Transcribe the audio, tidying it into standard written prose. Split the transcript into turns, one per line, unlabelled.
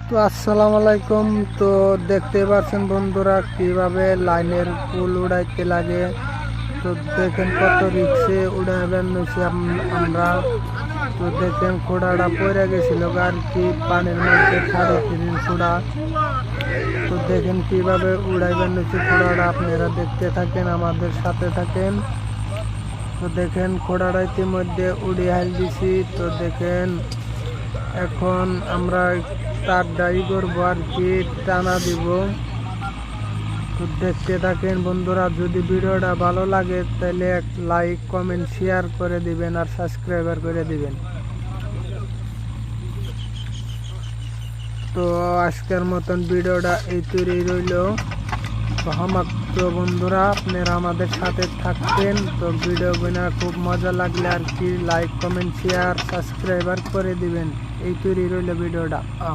তো আসসালামু আলাইকুম। তো দেখতে পাচ্ছেন বন্ধুরা কিভাবে লাইনের পুল উড়াইতে লাগে। তো দেখেন কত রিক্সে উড়াইবেন নিছি আমরা। তো দেখেন খোড়াটা পড়ে গেছিল আর কি পানির মধ্যে 3.5 খোড়া। তো দেখেন কিভাবে উড়াইবেন নিছি খোড়াটা, আপনারা দেখতে থাকেন, আমাদের সাথে থাকেন। তো দেখেন খোড়াটা ইতিমধ্যে উড়িয়ে হাল দিছি। তো দেখেন এখন আমরা তার ডাই করবো আর কি, টানা দিব। তো দেখতে থাকেন বন্ধুরা, যদি ভিডিওটা ভালো লাগে তাহলে এক লাইক কমেন্ট শেয়ার করে দিবেন আর সাবস্ক্রাইবার করে দিবেন। তো আজকের মতন ভিডিওটা এই তৈরি রইল। তো বন্ধুরা, আপনারা আমাদের সাথে থাকবেন। তো ভিডিও গুলো খুব মজা লাগলে আর কি লাইক কমেন্ট শেয়ার সাবস্ক্রাইবার করে দিবেন। এই তৈরি রইল ভিডিওটা।